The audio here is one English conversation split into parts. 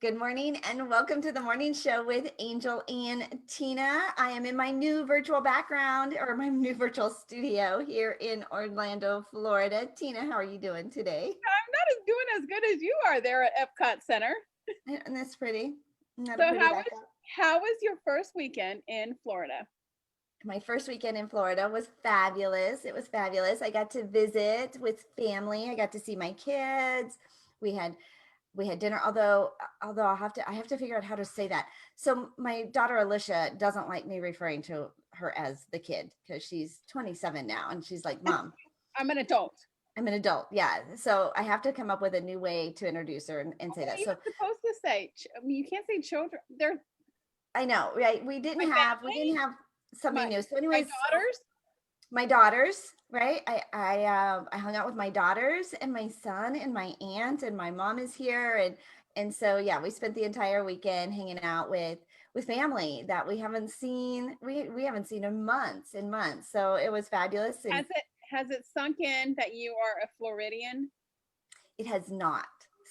Good morning and welcome to the morning show with Angel and Tina. I am in my new virtual background or my new virtual studio here in Orlando, Florida. Tina, how are you doing today? I'm not doing as good as you are there at Epcot Center. And that's pretty. Not So a pretty backup. how was your first weekend in Florida? My first weekend in Florida was fabulous. It was fabulous. I got to visit with family. I got to see my kids. We had dinner, although I have to figure out how to say that. So my daughter Alicia doesn't like me referring to her as the kid because she's 27 now and she's like, Mom, I'm an adult. I'm an adult. Yeah. So I have to come up with a new way to introduce her and say that. You're supposed to say, you can't say children. They're I know, right? We didn't have something new. So anyways, my daughters, right? I hung out with my daughters and my son and my aunt, and my mom is here, and so yeah, we spent the entire weekend hanging out with family that we haven't seen in months and months. So it was fabulous. And has it sunk in that you are a Floridian? it has not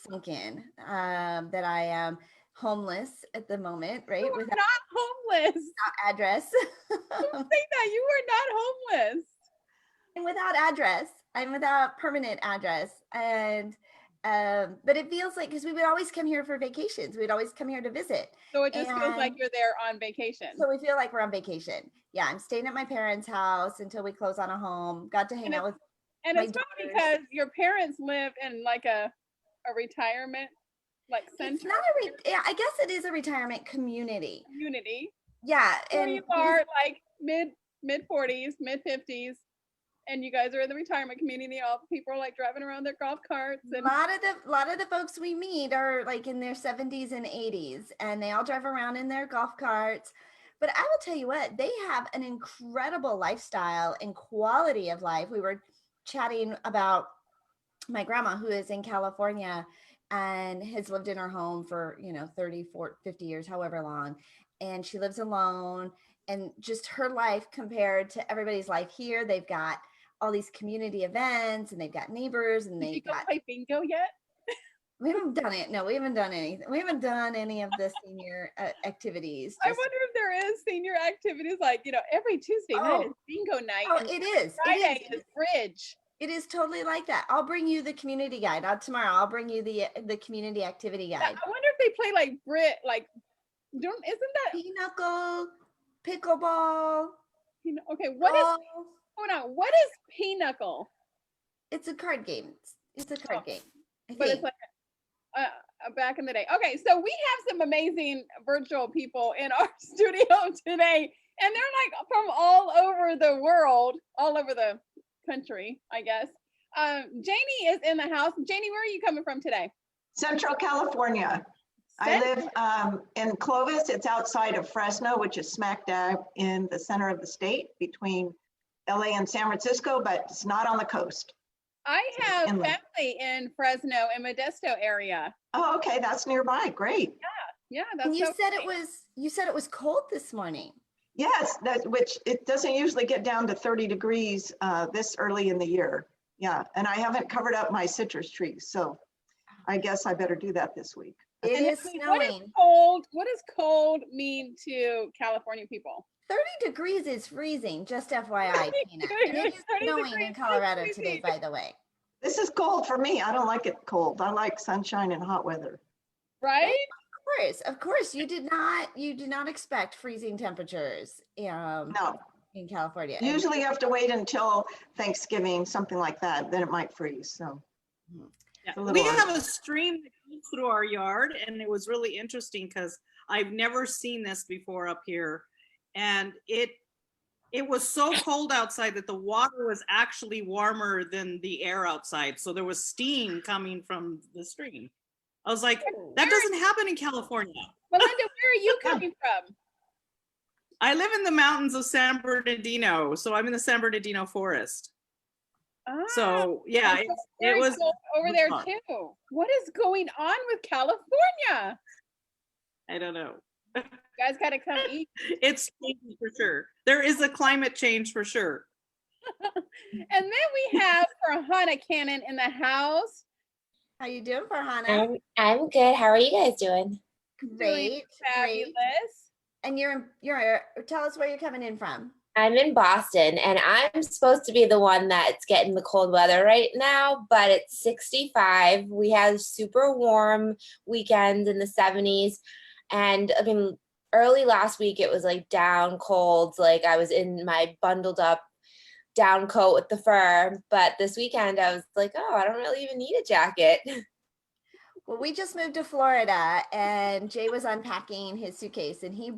sunk in that I am homeless at the moment, right? You are not homeless. Without address. Don't say that. You are not homeless. And without address. I'm without permanent address. And but it feels like, because we would always come here for vacations. We'd always come here to visit. So it just feels like you're there on vacation. So we feel like we're on vacation. Yeah, I'm staying at my parents' house until we close on a home. Got to hang out with and it's funny because your parents live in like a retirement center. It's not I guess it is a retirement community. Yeah. And you are like mid 40s, mid 50s, and you guys are in the retirement community. All people are like driving around their golf carts. And a lot of the folks we meet are like in their 70s and 80s, and they all drive around in their golf carts. But I will tell you what, they have an incredible lifestyle and quality of life. We were chatting about my grandma, who is in California and has lived in her home for 30, 40, 50 years, however long, and she lives alone. And just her life compared to everybody's life here, they've got all these community events and they've got neighbors, and they've got play bingo yet? We haven't done it. No, we haven't done anything. We haven't done any of the senior activities. I wonder if there is senior activities every Tuesday night is bingo night. Oh, it is. Friday is bridge. It is totally like that. I'll bring you the community guide. Tomorrow I'll bring you the community activity guide. I wonder if they play isn't that pinochle, pickleball? Okay, what is pinochle? It's a card game. It's a card game. But it's like back in the day. Okay, so we have some amazing virtual people in our studio today, and they're like from all over the world, all over the country, I guess. Janie is in the house. Janie, where are you coming from today? Central California. I live in Clovis. It's outside of Fresno, which is smack dab in the center of the state between LA and San Francisco, but it's not on the coast. I have family in Fresno and Modesto area. Oh, okay, that's nearby. Great. Yeah. That's and you said it was cold this morning. Yes, which it doesn't usually get down to 30 degrees this early in the year. Yeah, and I haven't covered up my citrus trees, so I guess I better do that this week. It is snowing. What does cold mean to California people? 30 degrees is freezing, just FYI, Tina. And it is snowing in Colorado today, by the way. This is cold for me. I don't like it cold. I like sunshine and hot weather. Right? Of course. You did not expect freezing temperatures no. In California. Usually you have to wait until Thanksgiving, something like that, then it might freeze. So yeah. We have a stream that goes through our yard, and it was really interesting because I've never seen this before up here. And it was so cold outside that the water was actually warmer than the air outside. So there was steam coming from the stream. I was like, that doesn't happen in California. Melinda, where are you coming from? I live in the mountains of San Bernardino. So I'm in the San Bernardino forest. So yeah, it was over there too. What is going on with California? I don't know. You guys gotta come eat. It's changing for sure. There is a climate change for sure. And then we have Hannah Cannon in the house. How you doing, Farhana? I'm good. How are you guys doing? Great, fabulous. Great. And tell us where you're coming in from. I'm in Boston, and I'm supposed to be the one that's getting the cold weather right now, but it's 65. We had a super warm weekend in the 70s, and I mean, early last week it was like down cold, like I was in my bundled up down coat with the fur, but this weekend I was like, oh, I don't really even need a jacket. Well, we just moved to Florida, and Jay was unpacking his suitcase, and he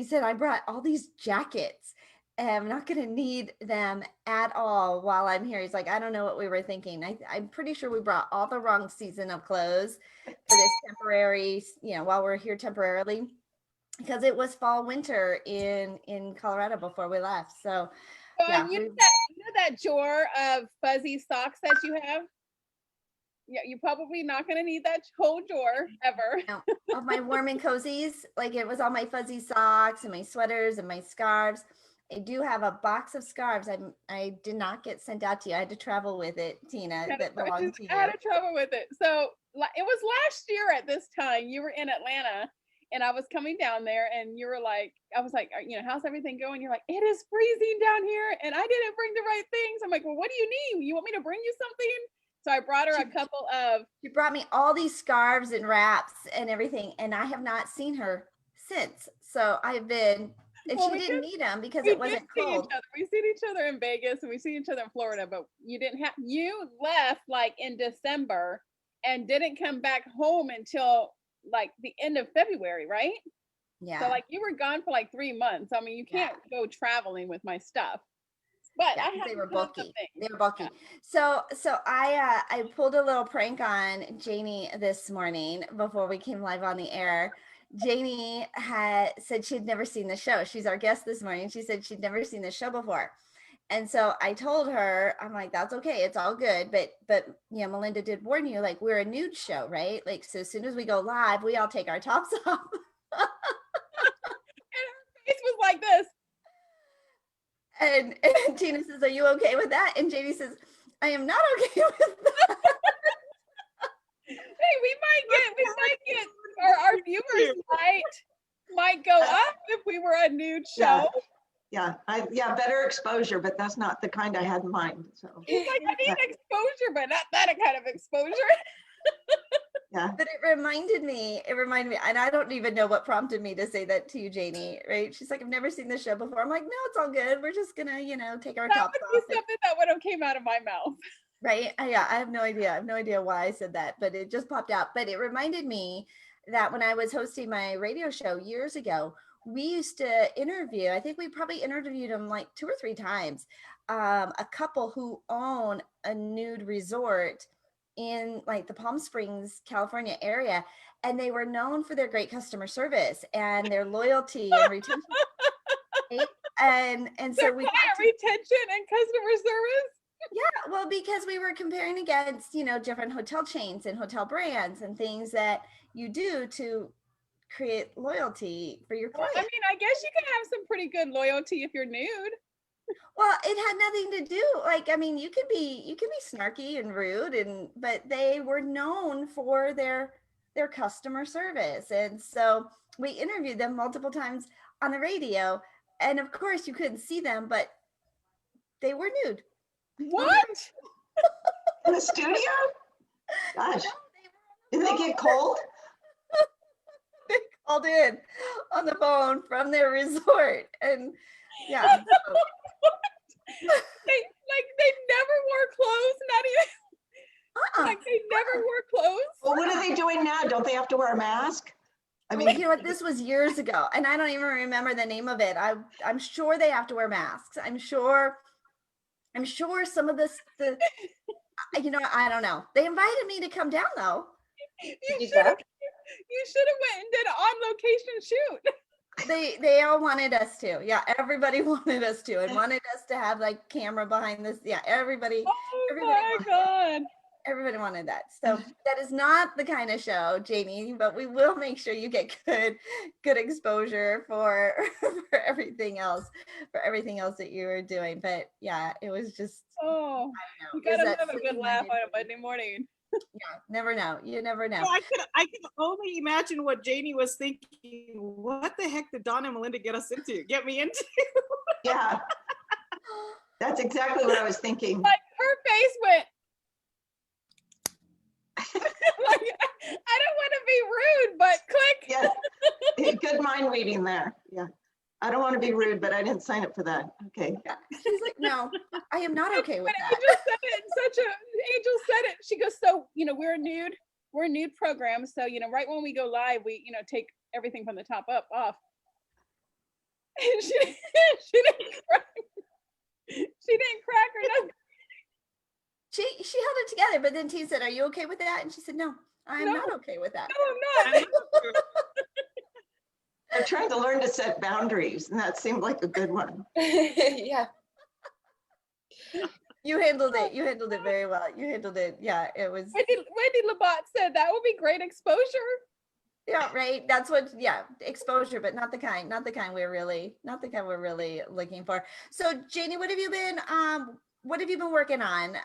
said, I brought all these jackets, and I'm not going to need them at all while I'm here. He's like, I don't know what we were thinking. I'm pretty sure we brought all the wrong season of clothes for this temporary, while we're here temporarily, because it was fall winter in Colorado before we left. So yeah, you know that drawer of fuzzy socks that you have? Yeah, you're probably not going to need that whole drawer ever. No, of my warm and cozies, like it was all my fuzzy socks and my sweaters and my scarves. I do have a box of scarves. I did not get sent out to you. I had to travel with it, Tina. That belonged to you. I had to travel with it. So it was last year at this time. You were in Atlanta, and I was coming down there, and you were like, I was like, how's everything going? You're like, it is freezing down here, and I didn't bring the right things. I'm like, well, what do you need? You want me to bring you something? So I brought her a couple of. She brought me all these scarves and wraps and everything, and I have not seen her since. So I've been, and she didn't need them because it wasn't cold. We seen each other in Vegas, and we see each other in Florida, but you left like in December and didn't come back home until like the end of February, right? Yeah. So like you were gone for like 3 months. I mean, you can't go traveling with my stuff. But they were bulky. They were bulky. Yeah. So I pulled a little prank on Janie this morning before we came live on the air. Janie had said she'd never seen the show. She's our guest this morning. She said she'd never seen the show before. And so I told her, I'm like, that's okay. It's all good. But Melinda did warn you, like, we're a nude show, right? Like, so as soon as we go live, we all take our tops off. And her face was like this. And Tina says, are you okay with that? And Janie says, I am not okay with that. Hey, we might get our viewers might go up if we were a nude show. Yeah, better exposure, but that's not the kind I had in mind. So he's like, I need exposure, but not that kind of exposure. Yeah. But it reminded me, and I don't even know what prompted me to say that to you, Janie, right? She's like, I've never seen this show before. I'm like, no, it's all good. We're just gonna, take our tops off. Something that would have came out of my mouth. Right? Yeah, I have no idea. I have no idea why I said that, but it just popped out. But it reminded me that when I was hosting my radio show years ago, we used to interview, I think we probably interviewed them like 2 or 3 times, a couple who own a nude resort in like the Palm Springs, California area. And they were known for their great customer service and their loyalty and retention. And so we got retention and customer service. Yeah, well, because we were comparing against, different hotel chains and hotel brands and things that you do to create loyalty for your client. I mean, I guess you can have some pretty good loyalty if you're nude. Well, it had nothing to do. Like, I mean, you could be snarky and rude, but they were known for their customer service. And so we interviewed them multiple times on the radio. And of course you couldn't see them, but they were nude. What? In the studio? Gosh. Did they get cold? They called in on the phone from their resort. And yeah. They never wore clothes, not even like they never wore clothes. Well, what are they doing now? Don't they have to wear a mask? I mean, you know what? This was years ago, and I don't even remember the name of it. I'm sure they have to wear masks. I'm sure some of this, I don't know. They invited me to come down though. You should have went and did an on location shoot. They all wanted us to. Yeah, everybody wanted us to and wanted us to have like camera behind this. Yeah, everybody. My God. Everybody wanted that. So that is not the kind of show, Janie, but we will make sure you get good exposure for everything else that you were doing. But yeah, it was just you gotta have a good laugh on a Monday morning. Yeah, never know. You never know. So I can only imagine what Janie was thinking. What the heck did Donna and Melinda get me into? Yeah, that's exactly what I was thinking. Like her face went. Like, I don't want to be rude, but click. Yes, good mind reading there. Yeah, I don't want to be rude, but I didn't sign up for that. Okay. Yeah. She's like, no, I am not okay with But that. Angel said it in Angel said it. She goes, so, we're a nude program. So, right when we go live, we, take everything from the top up off. And she didn't crack. She didn't crack or nothing. She held it together, but then T said, are you okay with that? And she said, no, I'm not okay with that. No, I'm not. I'm trying to learn to set boundaries, and that seemed like a good one. Yeah. You handled it. You handled it very well. You handled it. Yeah, it was. Wendy Labat said that would be great exposure. Yeah, right. That's what. Yeah, exposure, but not the kind we're really looking for. So, Janie, what have you been working on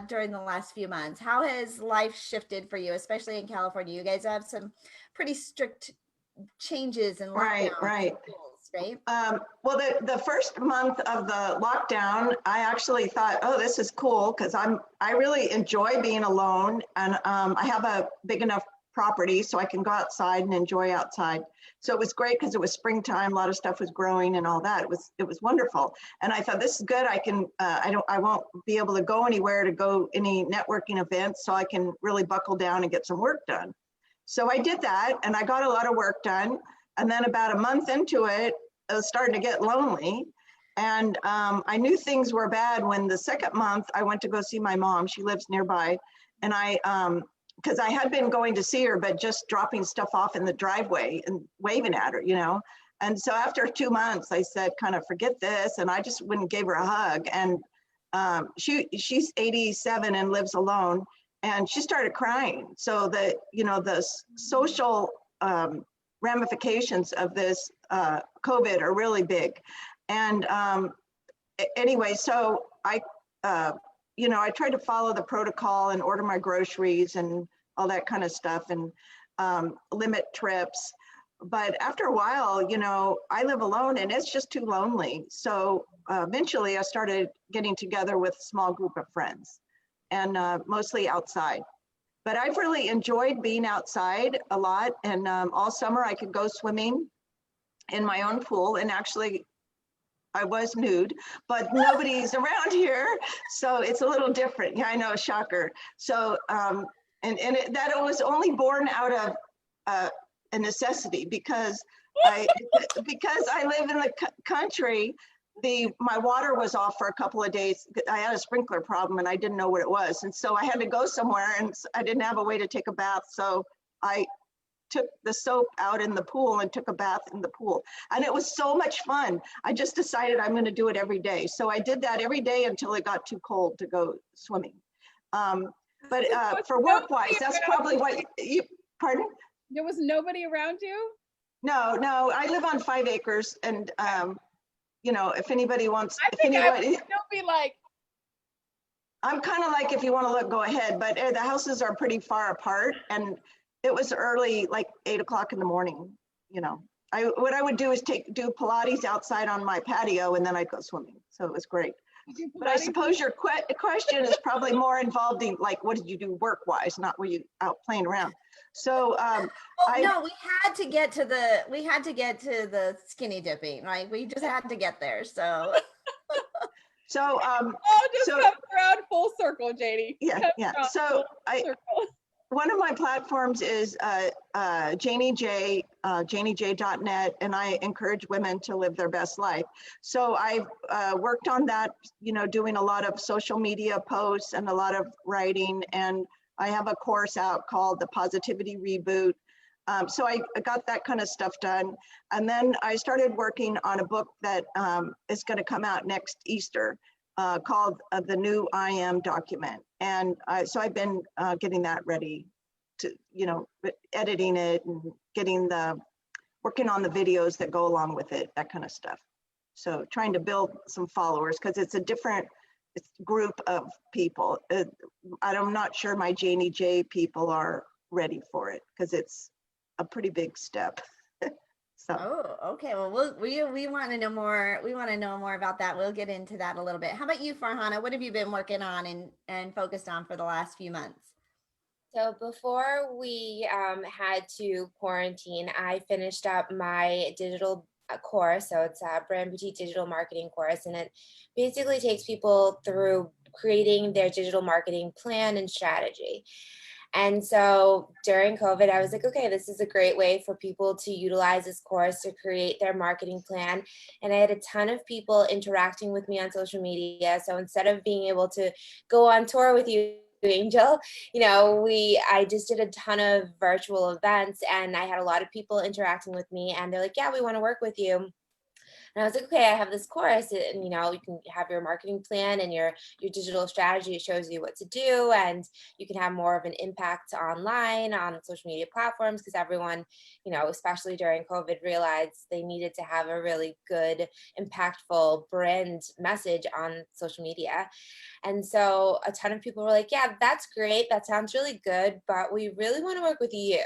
during the last few months? How has life shifted for you, especially in California? You guys have some pretty strict changes and lockdowns. Right. Rules, right? Well, the first month of the lockdown, I actually thought, oh, this is cool because I really enjoy being alone, and I have a big enough property so I can go outside and enjoy outside. So it was great because it was springtime, a lot of stuff was growing and all that. It was wonderful, and I thought, this is good. I won't be able to go anywhere to go any networking events, so I can really buckle down and get some work done. So I did that, and I got a lot of work done. And then about a month into it, I was starting to get lonely. And I knew things were bad when the second month I went to go see my mom. She lives nearby. And because I had been going to see her, but just dropping stuff off in the driveway and waving at her, And so after 2 months, I said, kind of forget this. And I just went and gave her a hug. And she's 87 and lives alone. And she started crying. So the social ramifications of this COVID are really big. And anyway, so I tried to follow the protocol and order my groceries and all that kind of stuff, and limit trips. But after a while, I live alone and it's just too lonely. So eventually I started getting together with a small group of friends, and mostly outside. But I've really enjoyed being outside a lot. And all summer I could go swimming in my own pool. And actually I was nude, but nobody's around here. So it's a little different. Yeah, I know, shocker. So, that was only born out of a necessity because I live in the country. My water was off for a couple of days. I had a sprinkler problem and I didn't know what it was. And so I had to go somewhere and I didn't have a way to take a bath. So I took the soap out in the pool and took a bath in the pool. And it was so much fun. I just decided I'm going to do it every day. So I did that every day until it got too cold to go swimming. But for work-wise, that's probably what you, pardon? There was nobody around you? No, I live on 5 acres and if anybody wants, I think I would still be like, I'm kind of like, if you want to look, go ahead, but the houses are pretty far apart, and it was early, like 8 o'clock in the morning. What I would do is do Pilates outside on my patio, and then I'd go swimming. So it was great. But I suppose your question is probably more involved in, like, what did you do work-wise, not were you out playing around? So no, we had to get to the skinny dipping, right? We just had to get there. So so just come around full circle, Janie. Yeah. So one of my platforms is Janie J, JanieJ.net, and I encourage women to live their best life. So I've worked on that, doing a lot of social media posts and a lot of writing, and I have a course out called The Positivity Reboot. So I got that kind of stuff done. And then I started working on a book that is going to come out next Easter called The New I Am Document. And so I've been getting that ready to, editing it and working on the videos that go along with it, that kind of stuff. So trying to build some followers, because it's a different group of people. I'm not sure my Janie J people are ready for it because it's a pretty big step. So. Oh, okay. Well, we want to know more. We want to know more about that. We'll get into that a little bit. How about you, Farhana? What have you been working on and focused on for the last few months? So before we had to quarantine, I finished up my digital course. So it's a brand boutique digital marketing course, and it basically takes people through creating their digital marketing plan and strategy. And so during COVID, I was like, okay, this is a great way for people to utilize this course to create their marketing plan. And I had a ton of people interacting with me on social media. So instead of being able to go on tour with you, Angel, I just did a ton of virtual events, and I had a lot of people interacting with me, and they're like, yeah, we want to work with you. And I was like, okay, I have this course, and you can have your marketing plan and your digital strategy. It shows you what to do, and you can have more of an impact online on social media platforms, because everyone, especially during COVID, realized they needed to have a really good, impactful brand message on social media. And so a ton of people were like, yeah, that's great. That sounds really good, but we really want to work with you.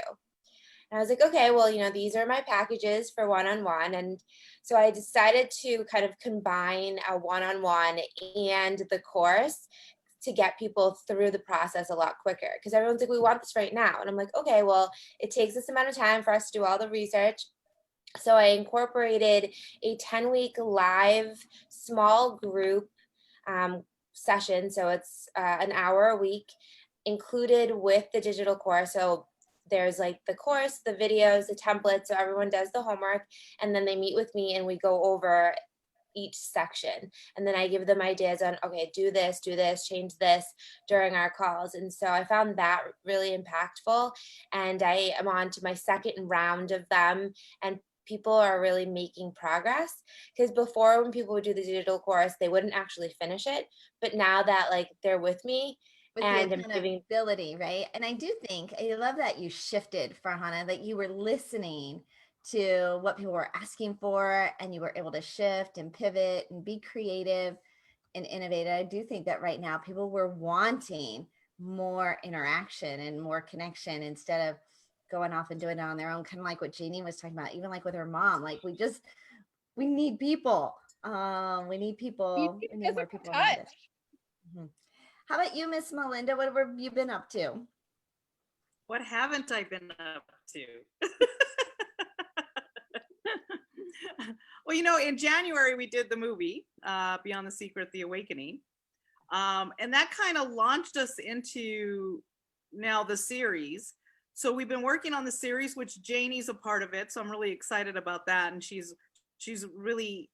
And I was like, okay, well, these are my packages for one-on-one. And so I decided to kind of combine a one-on-one and the course to get people through the process a lot quicker, because everyone's like, we want this right now. And I'm like, okay, well, it takes this amount of time for us to do all the research. So I incorporated a 10-week live small group session. So it's an hour a week included with the digital course. So there's like the course, the videos, the templates. So everyone does the homework, and then they meet with me and we go over each section. And then I give them ideas on, okay, do this, change this during our calls. And so I found that really impactful. And I am on to my second round of them, and people are really making progress, because before, when people would do the digital course, they wouldn't actually finish it. But now that they're with me, With and the I'm giving accountability, right? And I do think I love that you shifted, Farhana, that you were listening to what people were asking for, and you were able to shift and pivot and be creative and innovative. I do think that right now people were wanting more interaction and more connection instead of going off and doing it on their own, kind of like what Janie was talking about, even like with her mom. Like we need people. We need people. We need more Physical people around us. touch. Mhm. How about you, Miss Melinda? What have you been up to? What haven't I been up to? Well, in January we did the movie Beyond the Secret, The Awakening, and that kind of launched us into now the series. So we've been working on the series, which Janie's a part of it, so I'm really excited about that, and she's really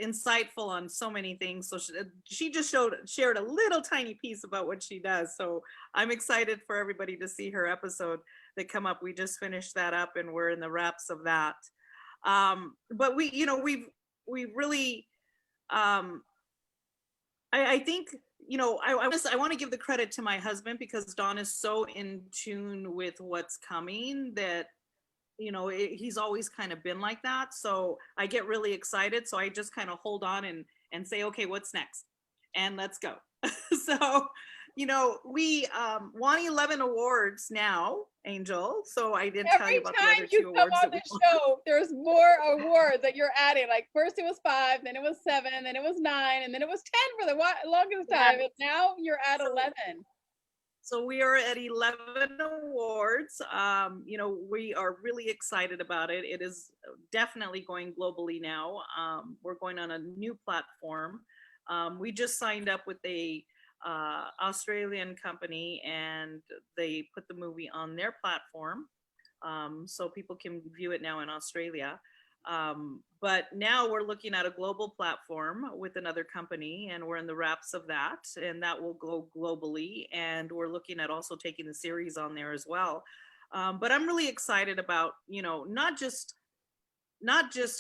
insightful on so many things. So she just shared a little tiny piece about what she does. So I'm excited for everybody to see her episode that come up. We just finished that up, and we're in the wraps of that. But we've really, I think, I want to give the credit to my husband, because Don is so in tune with what's coming that he's always kind of been like that. So I get really excited. So I just kind of hold on and say, okay, what's next? And let's go. So, we won 11 awards now, Angel. So I didn't tell you about the other 2 awards that we won. Show, there's more awards that you're adding. Like first it was 5, then it was 7, then it was 9, and then it was 10 for the longest time. And now you're at 11. So we are at 11 awards. We are really excited about it. It is definitely going globally now. We're going on a new platform. We just signed up with a Australian company, and they put the movie on their platform, so people can view it now in Australia. But now we're looking at a global platform with another company, and we're in the wraps of that, and that will go globally. And we're looking at also taking the series on there as well. But I'm really excited about, not just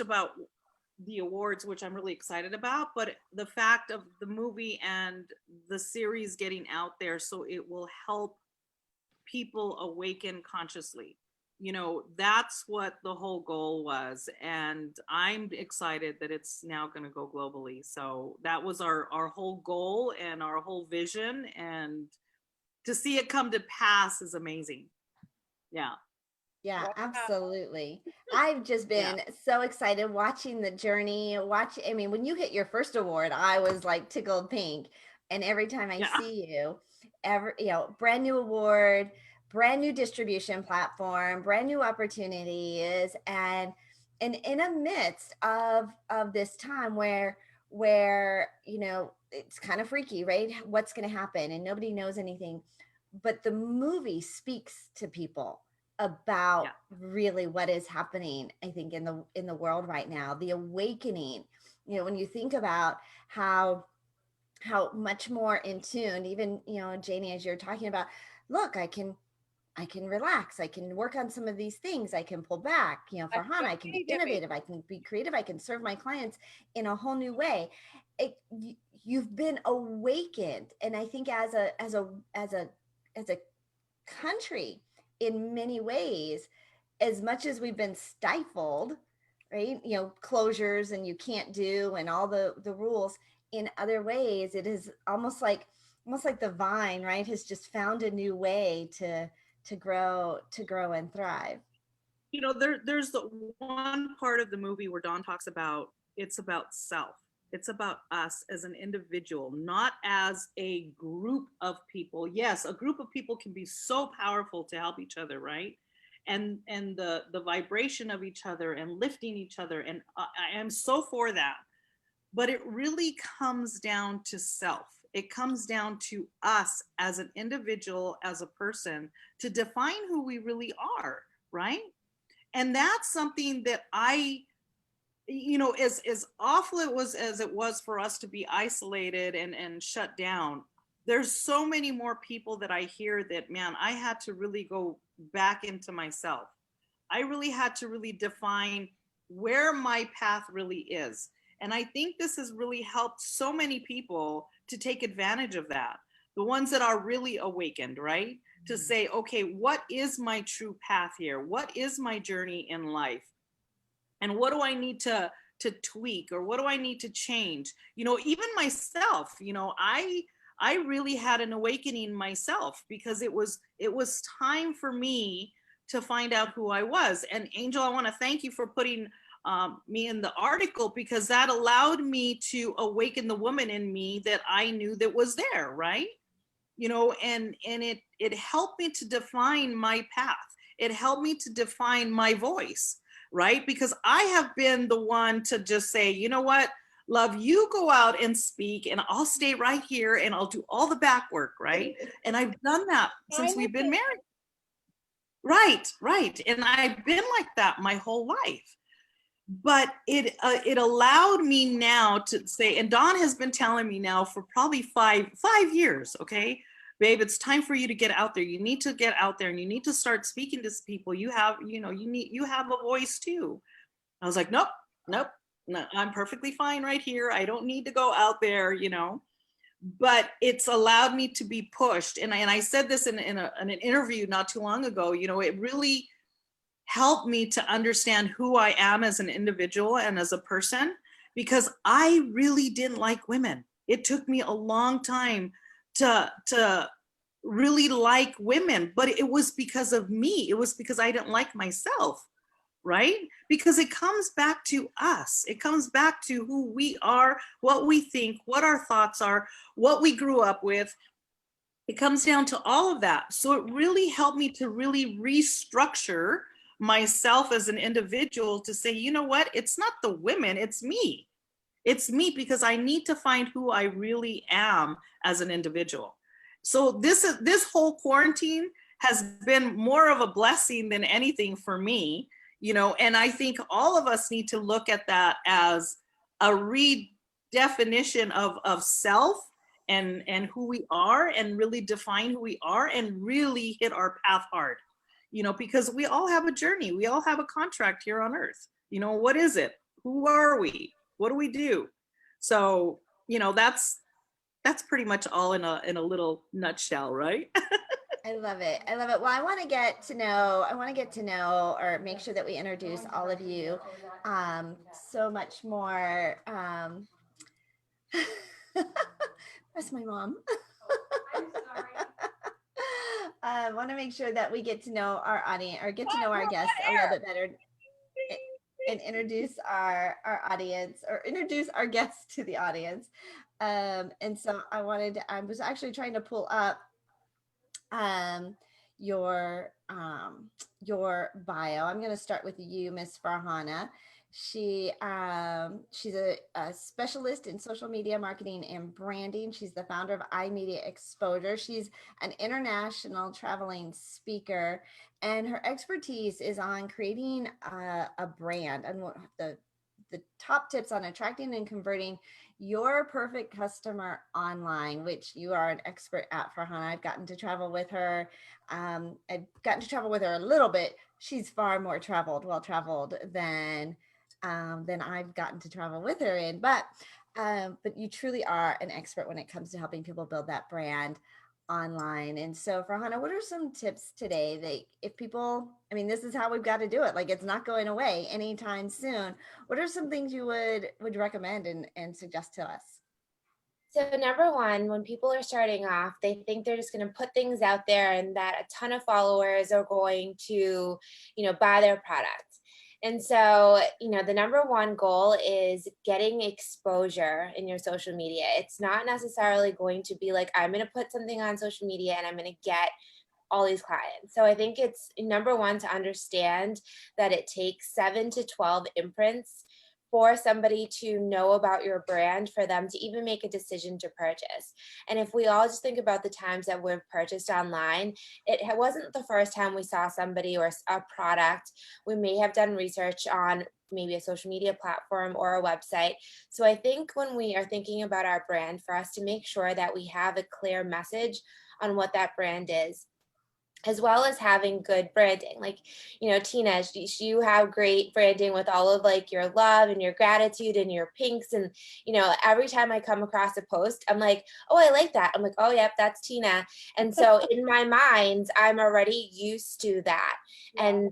about the awards, which I'm really excited about, but the fact of the movie and the series getting out there, so it will help people awaken consciously. that's what the whole goal was. And I'm excited that it's now going to go globally. So that was our whole goal and our whole vision. And to see it come to pass is amazing. Yeah. Yeah, Wow. absolutely. I've just been so excited watching the journey. I mean, when you hit your first award, I was like tickled pink. And every time I see you, brand new award, brand new distribution platform, brand new opportunities, and in a midst of this time where it's kind of freaky, right? What's going to happen and nobody knows anything. But the movie speaks to people about really what is happening, I think, in the world right now, the awakening. When you think about how much more in tune, even Janie, as you're talking about, look, I can relax, I can work on some of these things, I can pull back, for Hannah, I can be innovative, I can be creative, I can serve my clients in a whole new way. You've been awakened, and I think as a country, in many ways, as much as we've been stifled, right? Closures, and you can't do, and all the rules. In other ways, it is almost like the vine, right, has just found a new way to grow and thrive. There's the one part of the movie where Dawn talks about, it's about self. It's about us as an individual, not as a group of people. Yes, a group of people can be so powerful to help each other, right? And the vibration of each other and lifting each other. And I am so for that. But it really comes down to self. It comes down to us as an individual, as a person, to define who we really are, right? And that's something that as awful as it was for us to be isolated and shut down, there's so many more people that I hear that, man, I had to really go back into myself. I really had to really define where my path really is. And I think this has really helped so many people to take advantage of that. The ones that are really awakened, right? To say, okay, what is my true path here? What is my journey in life? And what do I need to tweak, or what do I need to change? Even myself, I really had an awakening myself, because it was time for me to find out who I was. And Angel, I want to thank you for putting me in the article, because that allowed me to awaken the woman in me that I knew that was there, right? And it helped me to define my path. It helped me to define my voice, right? Because I have been the one to just say, you know what, love, you go out and speak, and I'll stay right here and I'll do all the back work, right? And I've done that since we've been married. Right. And I've been like that my whole life. But it allowed me now to say, and Dawn has been telling me now for probably five years, okay, babe, it's time for you to get out there. You need to get out there, and you need to start speaking to people. You have a voice too. I was like, nope, no, I'm perfectly fine right here. I don't need to go out there, But it's allowed me to be pushed. And I said this in an interview not too long ago, it really helped me to understand who I am as an individual and as a person, because I really didn't like women. It took me a long time to really like women, but it was because of me. It was because I didn't like myself, right? Because it comes back to us. It comes back to who we are, what we think, what our thoughts are, what we grew up with. It comes down to all of that. So it really helped me to really restructure myself as an individual to say, you know what, it's not the women, it's me. It's me, because I need to find who I really am as an individual. So this whole quarantine has been more of a blessing than anything for me, and I think all of us need to look at that as a redefinition of self and who we are, and really define who we are, and really hit our path hard, because we all have a journey. We all have a contract here on earth. What is it? Who are we? What do we do? So, that's pretty much all in a little nutshell, right? I love it. I love it. Well, I want to get to know, or make sure that we introduce all of you so much more. That's my mom. I'm sorry. I want to make sure that we get to know our audience, or get to know our guests a little bit better, and introduce our audience, or introduce our guests to the audience. And so I was actually trying to pull up um, your bio. I'm going to start with you, Miss Farhana. She's a specialist in social media marketing and branding. She's the founder of iMedia Exposure. She's an international traveling speaker, and her expertise is on creating a brand, and the top tips on attracting and converting your perfect customer online, which you are an expert at, Farhana. I've gotten to travel with her. I've gotten to travel with her a little bit. She's far more well traveled than I've gotten to travel with her in. But you truly are an expert when it comes to helping people build that brand online. And so, Farhana, what are some tips today that if people, I mean, this is how we've got to do it. Like, it's not going away anytime soon. What are some things you would recommend and suggest to us? So number one, when people are starting off, they think they're just going to put things out there and that a ton of followers are going to, buy their product. And so, the number one goal is getting exposure in your social media. It's not necessarily going to be like, I'm going to put something on social media and I'm going to get all these clients. So I think it's number one to understand that it takes 7 to 12 imprints for somebody to know about your brand, for them to even make a decision to purchase. And if we all just think about the times that we've purchased online, it wasn't the first time we saw somebody or a product. We may have done research on maybe a social media platform or a website. So I think when we are thinking about our brand, for us to make sure that we have a clear message on what that brand is, as well as having good branding. Like, Tina, you have great branding with all of like your love and your gratitude and your pinks. And, every time I come across a post, I'm like, oh, I like that. I'm like, oh, yep, that's Tina. And so in my mind, I'm already used to that. Yeah. And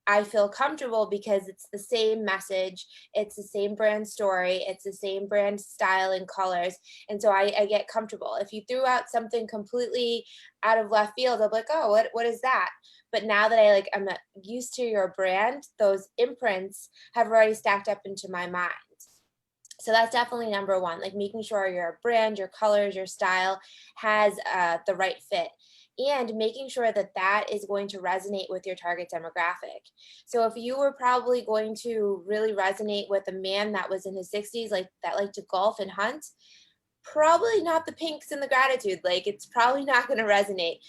I feel comfortable because it's the same message, it's the same brand story, it's the same brand style and colors. And so I get comfortable. If you threw out something completely out of left field, I'm like, oh, what is that? But now that I'm used to your brand, those imprints have already stacked up into my mind. So that's definitely number one, like making sure your brand, your colors, your style has the right fit, and making sure that that is going to resonate with your target demographic. So if you were probably going to really resonate with a man that was in his 60s, like that liked to golf and hunt, probably not the pinks and the gratitude. Like, it's probably not going to resonate.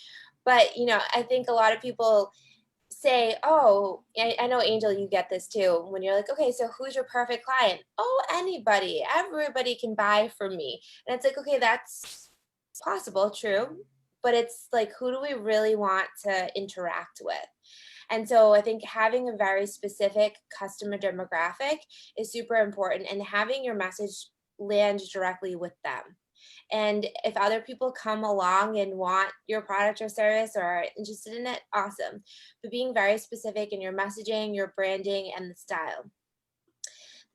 But, I think a lot of people say, oh, I know, Angel, you get this too, when you're like, okay, so who's your perfect client? Oh, anybody, everybody can buy from me. And it's like, okay, that's possible, true, but it's like, who do we really want to interact with? And so I think having a very specific customer demographic is super important, and having your message land directly with them. And if other people come along and want your product or service or are interested in it, awesome. But being very specific in your messaging, your branding, and the style.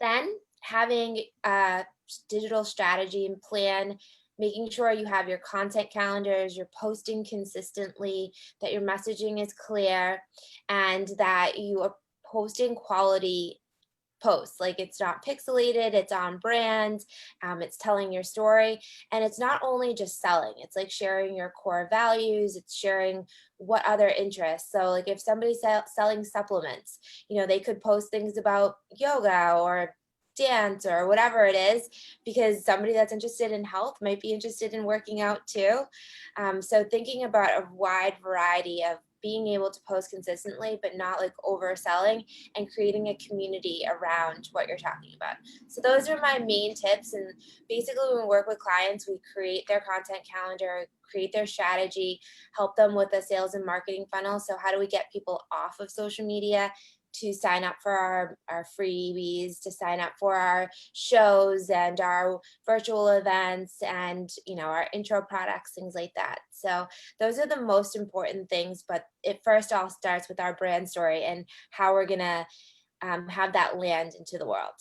Then having a digital strategy and plan, making sure you have your content calendars, you're posting consistently, that your messaging is clear, and that you are posting quality posts. Like, it's not pixelated, it's on brand, it's telling your story. And it's not only just selling, it's like sharing your core values, it's sharing what other interests. So like, if somebody's selling supplements, they could post things about yoga or dance or whatever it is, because somebody that's interested in health might be interested in working out too. So thinking about a wide variety of being able to post consistently, but not like overselling, and creating a community around what you're talking about. So those are my main tips. And basically, when we work with clients, we create their content calendar, create their strategy, help them with a sales and marketing funnel. So how do we get people off of social media, to sign up for our freebies, to sign up for our shows and our virtual events and, our intro products, things like that. So those are the most important things, but it first all starts with our brand story and how we're gonna have that land into the world.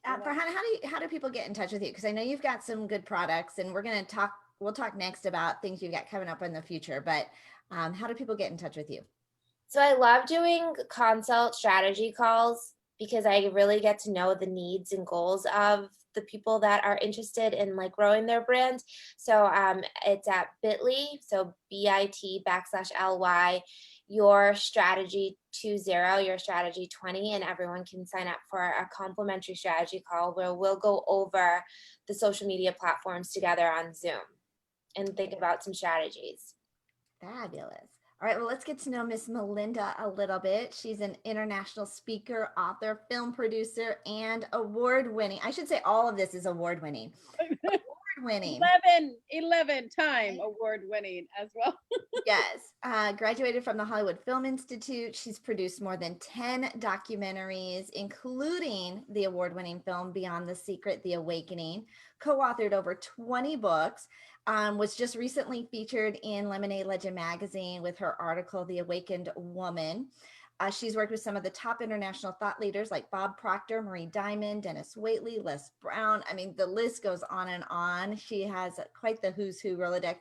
Farhana, how do people get in touch with you? Because I know you've got some good products, and we'll talk next about things you've got coming up in the future. But how do people get in touch with you? So I love doing consult strategy calls because I really get to know the needs and goals of the people that are interested in like growing their brand. So it's at bit.ly, so bit.ly, your strategy 20, your strategy 20, and everyone can sign up for a complimentary strategy call where we'll go over the social media platforms together on Zoom and think about some strategies. Fabulous. All right, well, let's get to know Miss Melinda a little bit. She's an international speaker, author, film producer, and award-winning. I should say all of this is award-winning. Award-winning. 11-time award-winning as well. Yes. Graduated from the Hollywood Film Institute. She's produced more than 10 documentaries, including the award-winning film Beyond the Secret, The Awakening, co-authored over 20 books, was just recently featured in Lemonade Legend magazine with her article, The Awakened Woman. She's worked with some of the top international thought leaders like Bob Proctor, Marie Diamond, Dennis Waitley, Les Brown. I mean, the list goes on and on. She has quite the who's who Rolodex.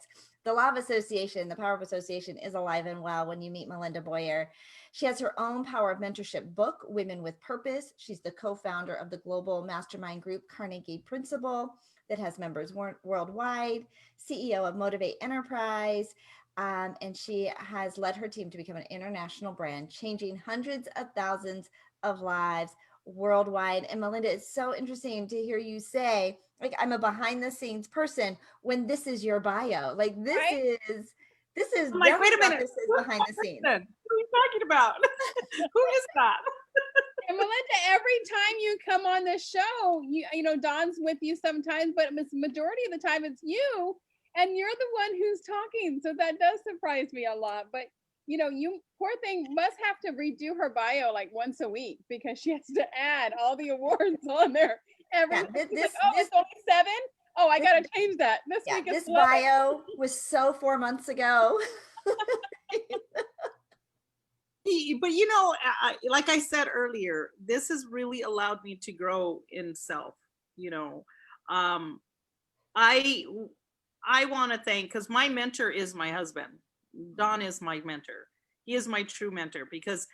The law of association, the power of association is alive and well when you meet Melinda Boyer. She has her own power of mentorship book, Women with Purpose. She's the co-founder of the global mastermind group Carnegie Principle that has members worldwide, CEO of Motivate Enterprise, and she has led her team to become an international brand, changing hundreds of thousands of lives worldwide. And Melinda, it's so interesting to hear you say, like, I'm a behind the scenes person when this is your bio. Like this Right? is I'm like, wait a minute, this is behind the scenes. what are you talking about? Who is that? And Melinda, every time you come on the show, you know, Dawn's with you sometimes, but majority of the time it's you, and you're the one who's talking. So that does surprise me a lot. But you know, you poor thing must have to redo her bio like once a week because she has to add all the awards on there. It's only 7. Oh, I gotta change that. This week is this bio was so 4 months ago. But you know, like I said earlier, this has really allowed me to grow in self. You know, I want to thank, because my mentor is my husband. Don is my mentor. He is my true mentor, because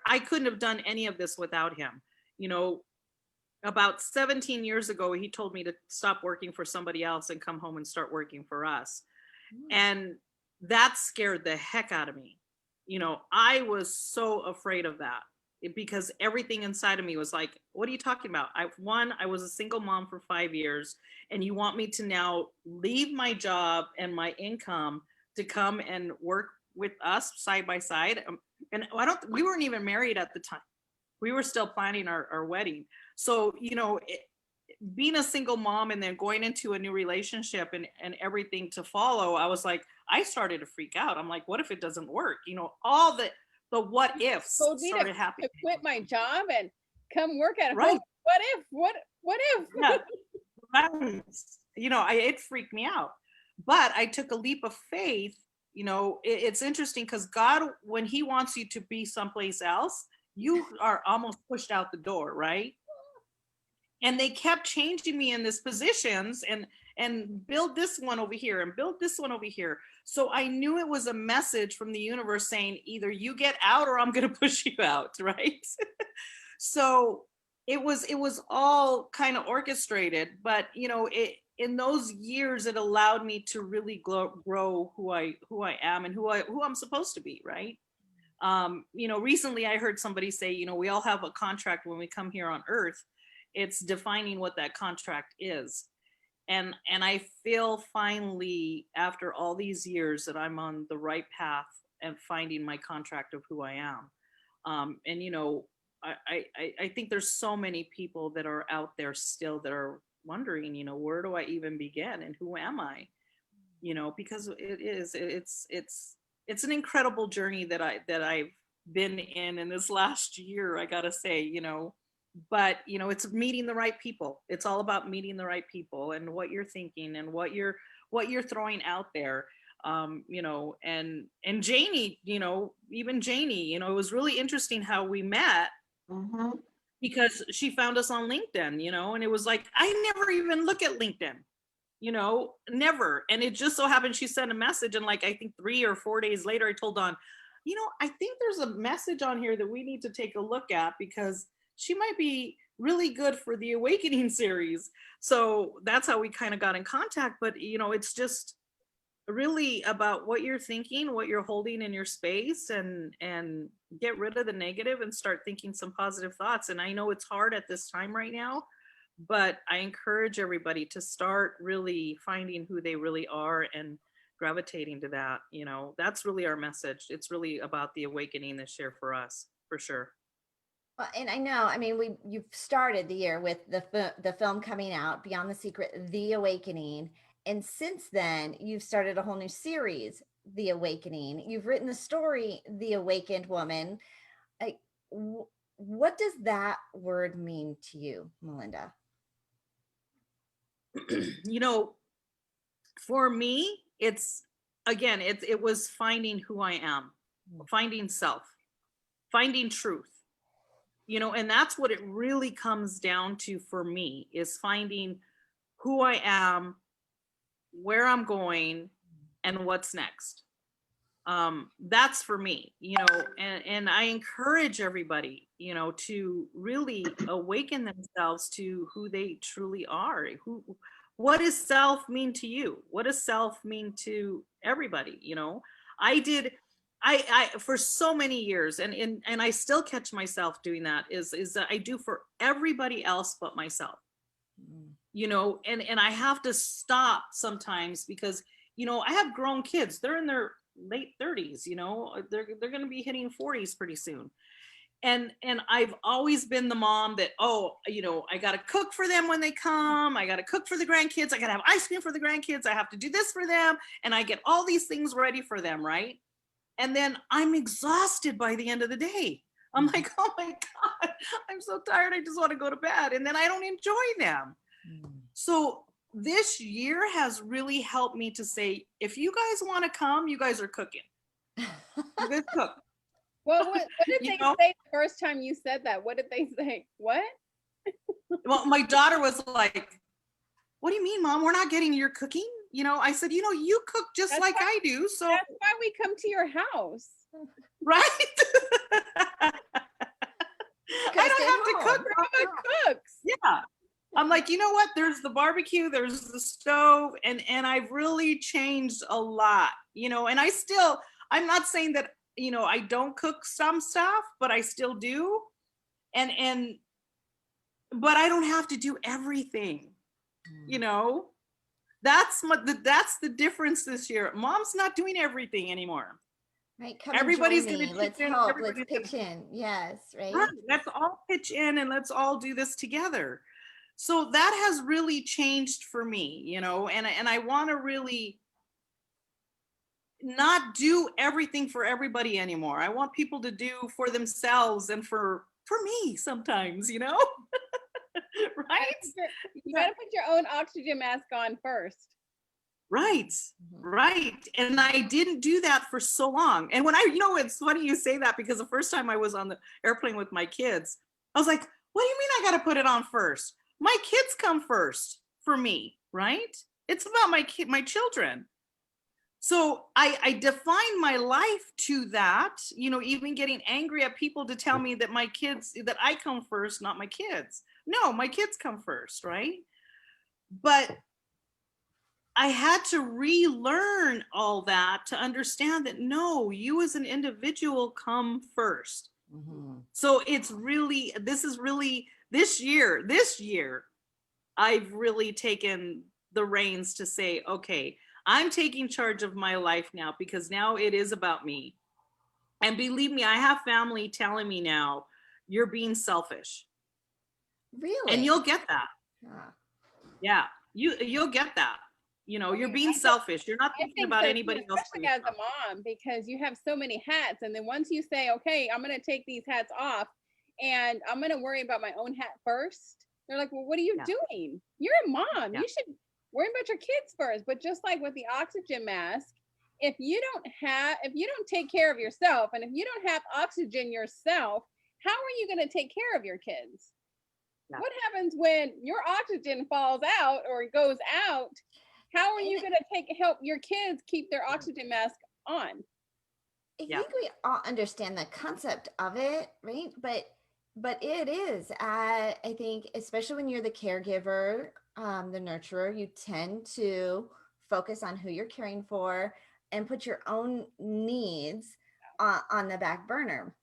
I couldn't have done any of this without him. You know, about 17 years ago, he told me to stop working for somebody else and come home and start working for us. And that scared the heck out of me. You know, I was so afraid of that because everything inside of me was like, what are you talking about? I was a single mom for 5 years, and you want me to now leave my job and my income to come and work with us side by side? And we weren't even married at the time. We were still planning our wedding. So, you know, being a single mom and then going into a new relationship and everything to follow, I was like, I started to freak out. I'm like, what if it doesn't work? You know, all the what ifs started happening. To quit my job and come work at right. home. What if? Yeah. You know, it freaked me out. But I took a leap of faith. You know, it's interesting because God, when he wants you to be someplace else, you are almost pushed out the door, right? And they kept changing me in these positions and build this one over here and build this one over here. So I knew it was a message from the universe saying, either you get out or I'm going to push you out, right? So it was all kind of orchestrated, but you know, in those years, it allowed me to really grow who I am and who I'm supposed to be, right? You know, recently I heard somebody say, you know, we all have a contract when we come here on Earth. It's defining what that contract is. And I feel finally, after all these years, that I'm on the right path and finding my contract of who I am. And, you know, I think there's so many people that are out there still that are wondering, you know, where do I even begin and who am I? You know, because it's an incredible journey that I've been in this last year, I gotta say, but it's meeting the right people. It's all about meeting the right people and what you're thinking and what you're throwing out there. And Janie, even Janie, it was really interesting how we met Mhm. because she found us on LinkedIn, and it was like, I never even look at LinkedIn, never. And it just so happened she sent a message, and like I think 3 or 4 days later, I told Dawn, I think there's a message on here that we need to take a look at because she might be really good for the Awakening series. So that's how we kind of got in contact. But it's just really about what you're thinking, what you're holding in your space, and get rid of the negative and start thinking some positive thoughts. And I know it's hard at this time right now, but I encourage everybody to start really finding who they really are and gravitating to that. That's really our message. It's really about the awakening this year for us, for sure. Well, and I know, I mean, you've started the year with the film coming out, Beyond the Secret, The Awakening. And since then, you've started a whole new series, The Awakening. You've written the story, The Awakened Woman. Like, what does that word mean to you, Melinda? For me, it's, again, it was finding who I am, finding self, finding truth. And that's what it really comes down to for me, is finding who I am, where I'm going, and what's next. That's for me, and I encourage everybody, to really awaken themselves to who they truly are. What does self mean to you? What does self mean to everybody? I for so many years, and I still catch myself doing that, is that I do for everybody else but myself. And I have to stop sometimes because I have grown kids. They're in their late 30s. They're going to be hitting 40s pretty soon. And I've always been the mom that, I got to cook for them when they come. I got to cook for the grandkids. I got to have ice cream for the grandkids. I have to do this for them. And I get all these things ready for them, right? And then I'm exhausted by the end of the day. I'm like, oh my God, I'm so tired. I just want to go to bed. And then I don't enjoy them. So this year has really helped me to say, if you guys want to come, you guys are cooking. You guys cook. Well, what did they say the first time you said that? What did they say? What? Well, my daughter was like, what do you mean, Mom? We're not getting your cooking? I said, you cook just like I do. So that's why we come to your house. Right? I don't have to cook. Grandma cooks. Yeah. I'm like, you know what? There's the barbecue, there's the stove, and I've really changed a lot, and I'm not saying that, I don't cook some stuff, but I still do. But I don't have to do everything, That's the difference this year. Mom's not doing everything anymore. Right. Come Everybody's going to let's in. help. Let's pitch in. Yes. Right. Let's all pitch in and let's all do this together. So that has really changed for me, and I want to really not do everything for everybody anymore. I want people to do for themselves and for me sometimes, right? You gotta put your own oxygen mask on first. Right. And I didn't do that for so long. And when it's funny you say that, because the first time I was on the airplane with my kids, I was like, what do you mean I got to put it on first? My kids come first for me, right? It's about my children. So I define my life to that, even getting angry at people to tell me that that I come first, not my kids. No, my kids come first, right? But I had to relearn all that to understand that, no, you as an individual come first. So it's really, this year, I've really taken the reins to say, okay, I'm taking charge of my life now, because now it is about me. And believe me, I have family telling me now, you're being selfish. Really? And you'll get that. Yeah, you'll get that. You're being selfish. You're not I thinking think about so too, anybody else. especially as a mom, because you have so many hats. And then once you say, okay, I'm going to take these hats off and I'm going to worry about my own hat first, they're like, well, what are you doing? You're a mom. You should worry about your kids first. But just like with the oxygen mask, if you don't take care of yourself, and if you don't have oxygen yourself, how are you going to take care of your kids? What happens when your oxygen falls out or goes out? How are you going to help your kids keep their oxygen mask on? I think we all understand the concept of it, right? But it is, I think, especially when you're the caregiver, the nurturer, you tend to focus on who you're caring for and put your own needs on the back burner.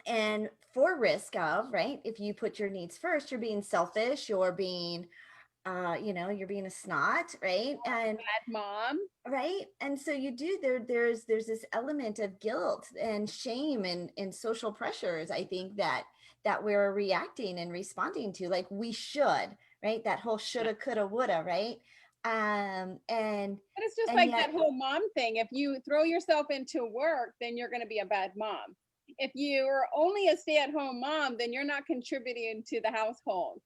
And for risk of, right, if you put your needs first, you're being selfish, you're being you're being a snot, right? And bad mom, right? And so you do there's this element of guilt and shame and social pressures, I think, that we're reacting and responding to, like we should, right? That whole shoulda, coulda, woulda, right? But it's just and like yet, that whole mom thing. If you throw yourself into work, then you're going to be a bad mom. If you're only a stay-at-home mom, then you're not contributing to the household.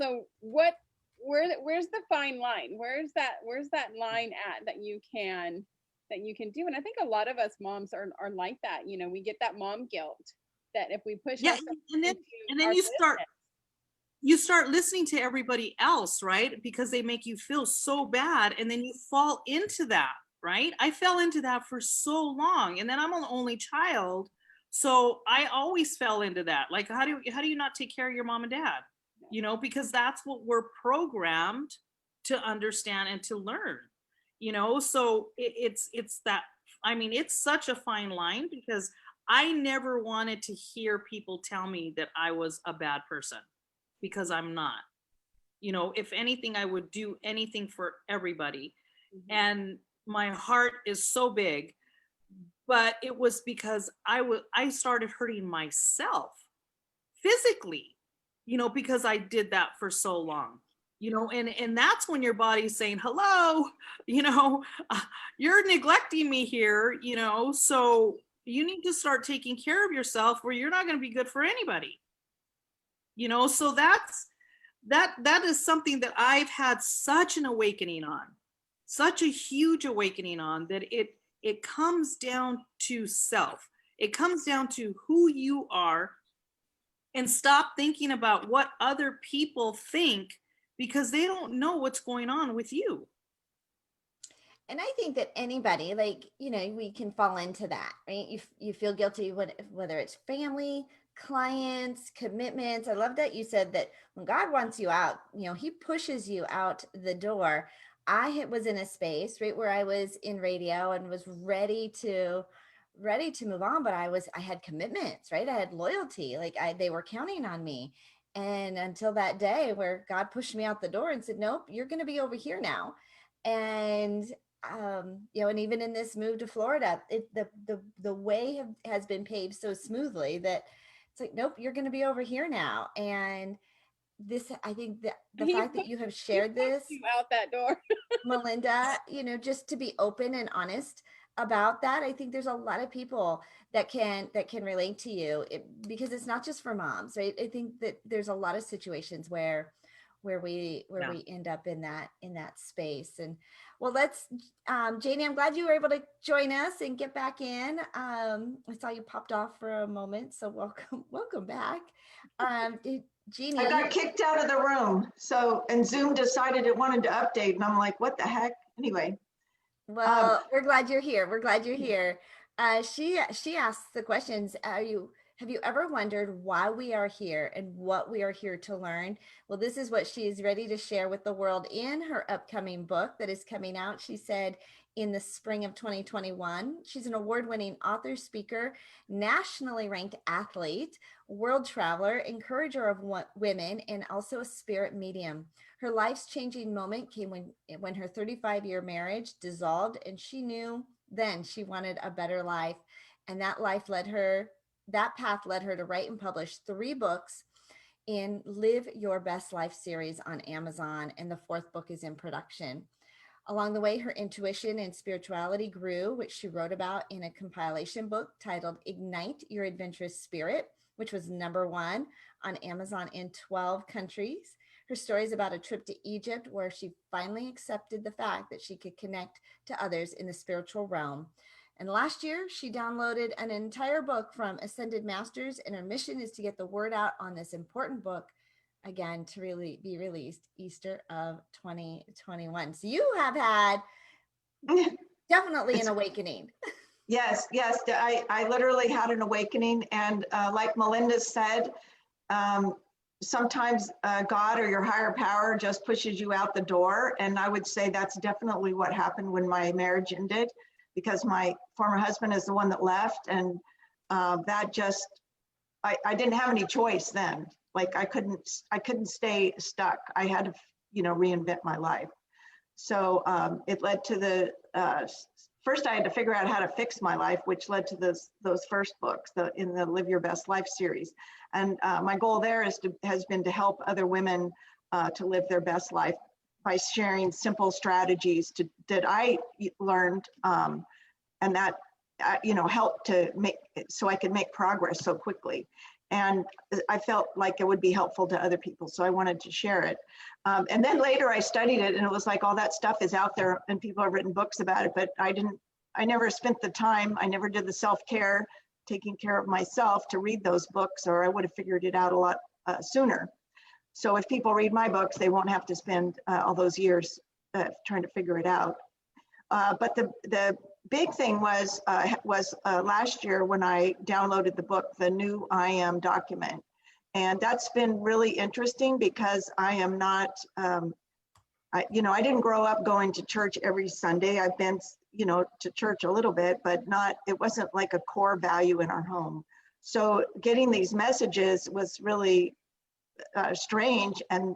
So where's the fine line? Where's that line at that you can do? And I think a lot of us moms are like that. We get that mom guilt that if we push ourselves and then you start listening to everybody else, right? Because they make you feel so bad, and then you fall into that, right? I fell into that for so long, and then I'm an only child, so I always fell into that. Like, how do you not take care of your mom and dad? Because that's what we're programmed to understand and to learn. So it's that. I mean, it's such a fine line, because I never wanted to hear people tell me that I was a bad person, because I'm not. If anything, I would do anything for everybody. And my heart is so big, but it was because I started hurting myself physically, because I did that for so long. And that's when your body's saying, hello, you're neglecting me here, so you need to start taking care of yourself, or you're not going to be good for anybody. So that is something that I've had such an awakening on, such a huge awakening on, that it comes down to self. It comes down to who you are, and stop thinking about what other people think, because they don't know what's going on with you. and I think that anybody, like, we can fall into that, right? You feel guilty whether it's family, clients, commitments. I love that you said that when God wants you out, he pushes you out the door. I was in a space, right, where I was in radio and was ready to move on, but I had commitments, right? I had loyalty, like they were counting on me. And until that day where God pushed me out the door and said, nope, you're going to be over here now. And and even in this move to Florida, the way has been paved so smoothly that it's like, nope, you're going to be over here now. And this, I think that the fact that you have shared this out that door, Melinda, just to be open and honest about that, I think there's a lot of people that can relate to you, because it's not just for moms, right? I think that there's a lot of situations where we end up in that space. And well, let's Janie, I'm glad you were able to join us and get back in. I saw you popped off for a moment, so welcome back. Janie, I got kicked out of the room, and Zoom decided it wanted to update, and I'm like, what the heck? Anyway. Well, we're glad you're here. We're glad you're here. She asks the questions. Have you ever wondered why we are here and what we are here to learn? Well, this is what she is ready to share with the world in her upcoming book that is coming out. She said in the spring of 2021. She's an award-winning author, speaker, nationally ranked athlete, world traveler, encourager of women, and also a spirit medium. Her life's changing moment came when her 35-year marriage dissolved, and she knew then she wanted a better life. And that path led her to write and publish 3 books in Live Your Best Life series on Amazon, and the 4th book is in production. Along the way, her intuition and spirituality grew, which she wrote about in a compilation book titled Ignite Your Adventurous Spirit, which was #1 on Amazon in 12 countries. Her story is about a trip to Egypt where she finally accepted the fact that she could connect to others in the spiritual realm. And last year, she downloaded an entire book from Ascended Masters, and her mission is to get the word out on this important book again to really be released Easter of 2021. So you have had definitely an awakening. Yes, yes. I literally had an awakening. And like Melinda said, sometimes God or your higher power just pushes you out the door. And I would say that's definitely what happened when my marriage ended, because my former husband is the one that left. And that just, I didn't have any choice then. Like I couldn't stay stuck. I had to, reinvent my life. So it led to the, first I had to figure out how to fix my life, which led to those first books in the Live Your Best Life series. And my goal there has been to help other women to live their best life by sharing simple strategies that I learned and that, helped to make, so I could make progress so quickly. And I felt like it would be helpful to other people. So I wanted to share it. And then later I studied it and it was like all that stuff is out there and people have written books about it, but I never spent the time, I never did the self-care, taking care of myself to read those books, or I would have figured it out a lot sooner. So if people read my books, they won't have to spend all those years trying to figure it out. But the big thing was last year when I downloaded the book, the new I Am document. And that's been really interesting because I am not, I didn't grow up going to church every Sunday. I've been, to church a little bit, but it wasn't like a core value in our home. So getting these messages was really strange. And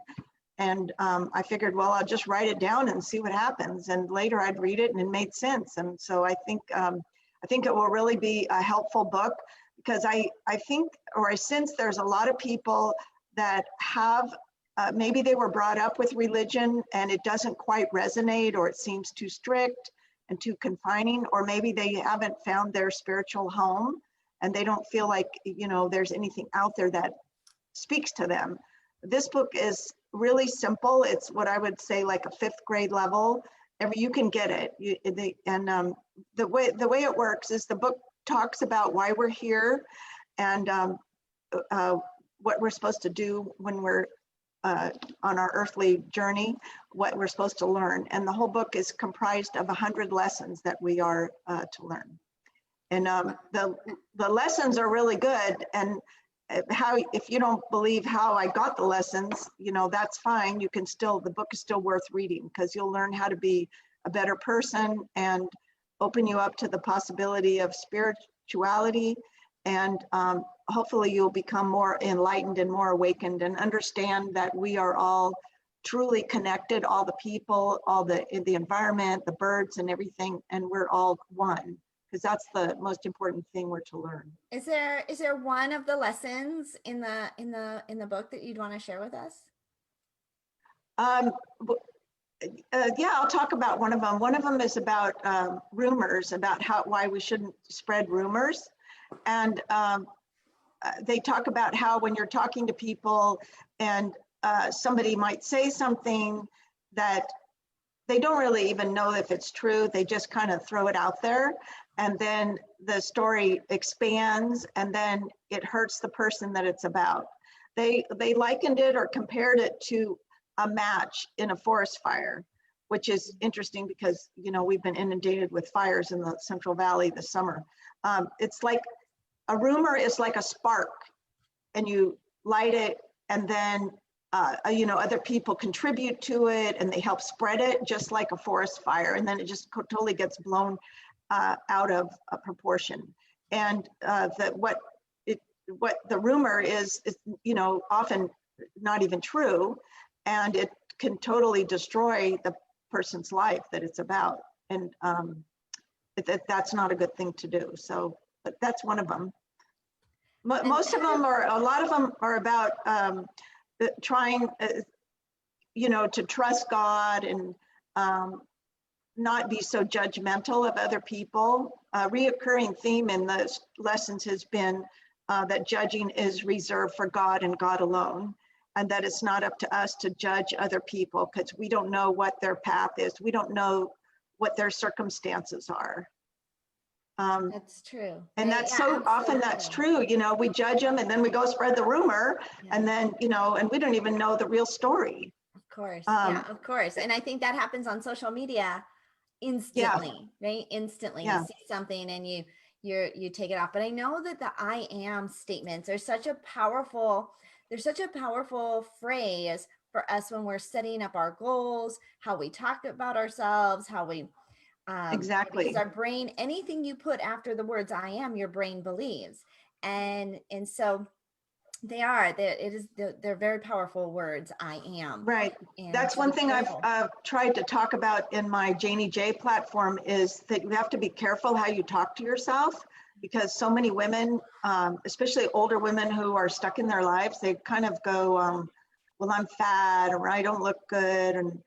I figured, well, I'll just write it down and see what happens. And later I'd read it and it made sense. And so I think it will really be a helpful book, because I think, or I sense there's a lot of people that have, maybe they were brought up with religion and it doesn't quite resonate, or it seems too strict and too confining, or maybe they haven't found their spiritual home and they don't feel like, there's anything out there that speaks to them. This book is really simple. It's what I would say like a 5th grade level. You can get it. The way it works is the book talks about why we're here and what we're supposed to do when we're on our earthly journey, what we're supposed to learn. And the whole book is comprised of 100 lessons that we are to learn. And the lessons are really good. And if you don't believe how I got the lessons, that's fine. You can still, the book is still worth reading, because you'll learn how to be a better person and open you up to the possibility of spirituality. And hopefully you'll become more enlightened and more awakened and understand that we are all truly connected, all the people, all the environment, the birds and everything, and we're all one. Because that's the most important thing we're to learn. Is there one of the lessons in the book that you'd want to share with us? Yeah, I'll talk about one of them. One of them is about rumors, about why we shouldn't spread rumors, and they talk about how when you're talking to people and somebody might say something that they don't really even know if it's true, they just kind of throw it out there. And then the story expands and then it hurts the person that it's about. They likened it or compared it to a match in a forest fire, which is interesting because, we've been inundated with fires in the Central Valley this summer. It's like a rumor is like a spark and you light it and then, other people contribute to it and they help spread it just like a forest fire. And then it just totally gets blown out of proportion. And what the rumor is often not even true, and it can totally destroy the person's life that it's about. And that's not a good thing to do. So, but that's one of them. Most of them are, a lot of them are about trying, to trust God and not be so judgmental of other people. A reoccurring theme in the lessons has been that judging is reserved for God and God alone, and that it's not up to us to judge other people because we don't know what their path is. We don't know what their circumstances are. That's true. And that's so often that's true. You know, we judge them and then we go spread the rumor, and then, you know, and we don't even know the real story. Of course. Yeah, of course. And I think that happens on social media instantly, right? Instantly. You see something and you take it off. But I know that the I am statements are such a powerful, they're such a powerful phrase for us when we're setting up our goals, how we talk about ourselves, how we exactly. Because our brain, anything you put after the words I am, your brain believes. And so they're very powerful words, I am. Right. And that's one thing I've tried to talk about in my Janie J platform is that you have to be careful how you talk to yourself, because so many women, especially older women who are stuck in their lives, they kind of go, well, I'm fat, or I don't look good, and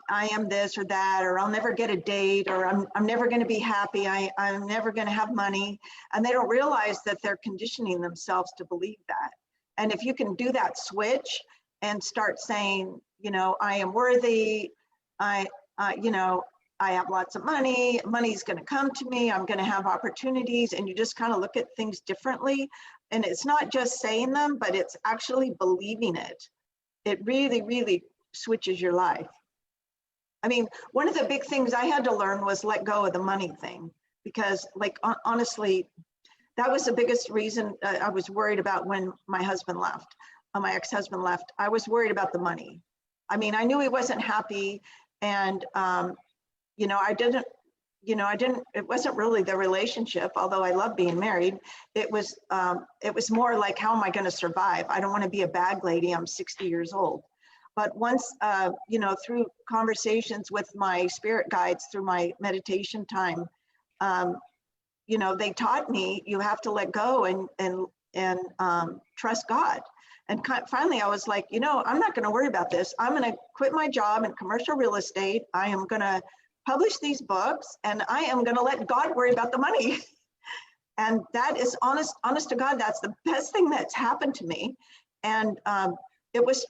I am this or that, or I'll never get a date, or I'm never going to be happy. I'm never going to have money. And they don't realize that they're conditioning themselves to believe that. And if you can do that switch and start saying, you know, I am worthy, you know, I have lots of money, money's going to come to me, I'm going to have opportunities, and you just kind of look at things differently. And it's not just saying them, but it's actually believing it. It really, really switches your life. I mean, one of the big things I had to learn was let go of the money thing, because like, honestly, that was the biggest reason I was worried about when my husband left, my ex-husband left. I was worried about the money. I mean, I knew he wasn't happy, and, you know, it wasn't really the relationship, although I love being married. It was more like, how am I going to survive? I don't want to be a bag lady. I'm 60 years old. But once, you know, through conversations with my spirit guides, through my meditation time, you know, they taught me you have to let go and trust God. And finally, I was like, you know, I'm not going to worry about this. I'm going to quit my job in commercial real estate. I am going to publish these books, and I am going to let God worry about the money. And that is honest to God, that's the best thing that's happened to me. And it was,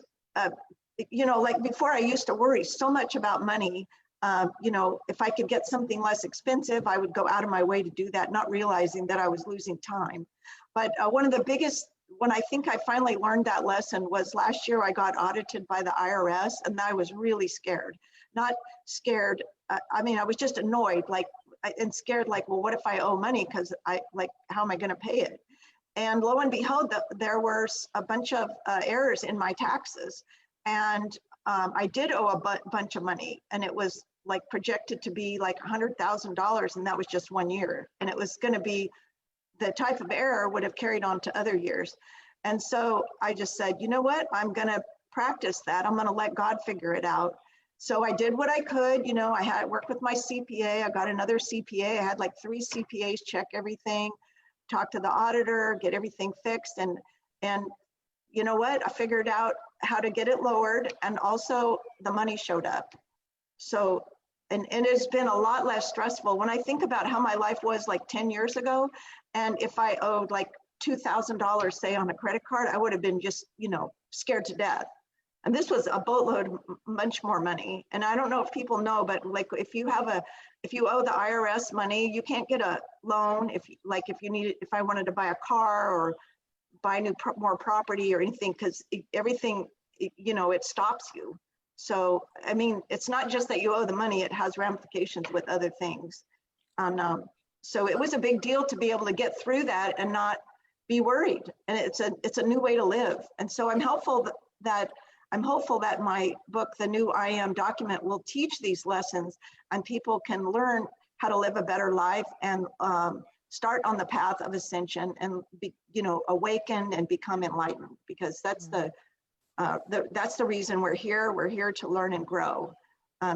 you know, like before I used to worry so much about money. You know, if I could get something less expensive, I would go out of my way to do that, not realizing that I was losing time. But one of the biggest, when I think I finally learned that lesson, was last year I got audited by the IRS, and I was really scared. Not scared, I mean, I was just annoyed, like, and scared, like, well, what if I owe money? Because how am I going to pay it? And lo and behold, there were a bunch of errors in my taxes. And I did owe a bunch of money, and it was like projected to be like $100,000, and that was just 1 year. And it was going to be the type of error would have carried on to other years. And so I just said, you know what, I'm going to practice that. I'm going to let God figure it out. So I did what I could. You know, I had worked with my CPA. I got another CPA. I had like 3 CPAs check everything, talk to the auditor, get everything fixed. And you know what, I figured out how to get it lowered, and also the money showed up. So, and it's been a lot less stressful. When I think about how my life was like 10 years ago, and if I owed like $2,000, say, on a credit card, I would have been just, you know, scared to death. And this was a boatload, much more money. And I don't know if people know, but like if you owe the IRS money, you can't get a loan. If I wanted to buy a car or buy more property or anything, because everything, you know, it stops you. So, I mean, it's not just that you owe the money, it has ramifications with other things. So it was a big deal to be able to get through that and not be worried. And it's a new way to live. And so I'm hopeful that my book, The New I Am Document, will teach these lessons, and people can learn how to live a better life and start on the path of ascension and be, you know, awaken and become enlightened, because that's that's the reason we're here. We're here to learn and grow,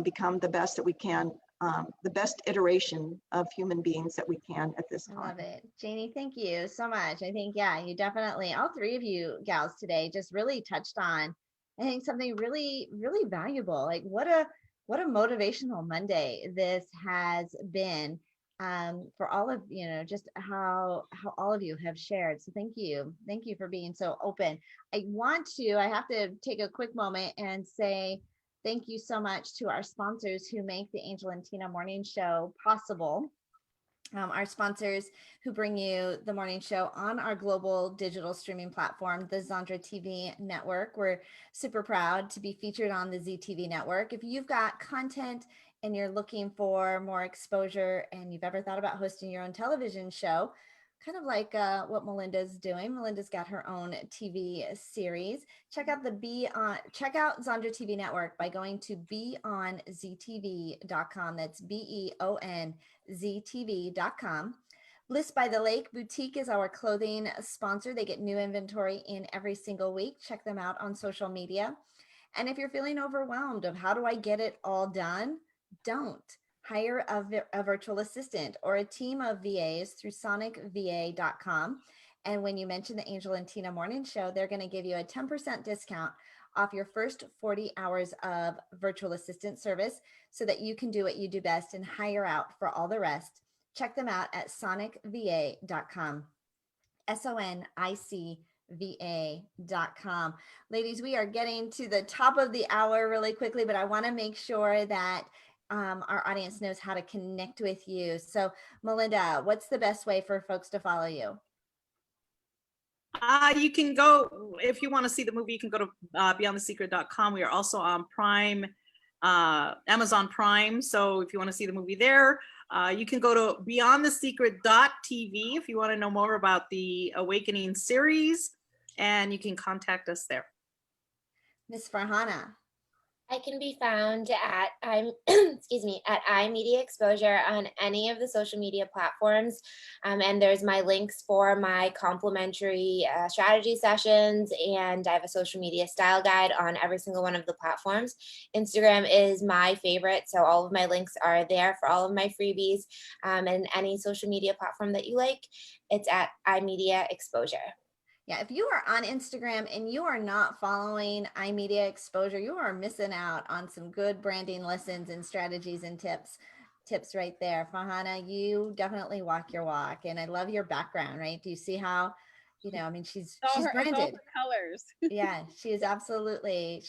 become the best that we can, the best iteration of human beings that we can at this time. I love it. Janie, thank you so much. I think, yeah, you definitely, all 3 of you gals today just really touched on, I think, something really, really valuable. Like what What a motivational Monday this has been, for all of, just how all of you have shared. So thank you. Thank you for being so open. I have to take a quick moment and say thank you so much to our sponsors who make the Angel and Tina Morning Show possible. Our sponsors who bring you the morning show on our global digital streaming platform, the Zandra TV network. We're super proud to be featured on the ZTV network. If you've got content and you're looking for more exposure and you've ever thought about hosting your own television show, kind of like what Melinda's doing. Melinda's got her own TV series. Check out Zandra TV Network by going to beonztv.com. That's beonztv.com. Bliss by the Lake Boutique is our clothing sponsor. They get new inventory in every single week. Check them out on social media. And if you're feeling overwhelmed of how do I get it all done, don't. Hire a virtual assistant or a team of VAs through sonicva.com. And when you mention the Angel and Tina Morning Show, they're going to give you a 10% discount off your first 40 hours of virtual assistant service so that you can do what you do best and hire out for all the rest. Check them out at sonicva.com. sonicva.com. Ladies, we are getting to the top of the hour really quickly, but I want to make sure that our audience knows how to connect with you. So Melinda, what's the best way for folks to follow you? You can go, if you want to see the movie, you can go to beyondthesecret.com. We are also on Prime, Amazon Prime. So if you want to see the movie there, you can go to beyondthesecret.tv if you want to know more about the Awakening series, and you can contact us there. Miss Farhana. I can be found at at iMedia Exposure on any of the social media platforms, and there's my links for my complimentary strategy sessions, and I have a social media style guide on every single one of the platforms. Instagram is my favorite, so all of my links are there for all of my freebies, and any social media platform that you like, it's at iMedia Exposure. Yeah, if you are on Instagram and you are not following iMedia Exposure, you are missing out on some good branding lessons and strategies and tips right there. Farhana, you definitely walk your walk, and I love your background, right? Do you see how, she's branded. All her colors. Yeah, she absolutely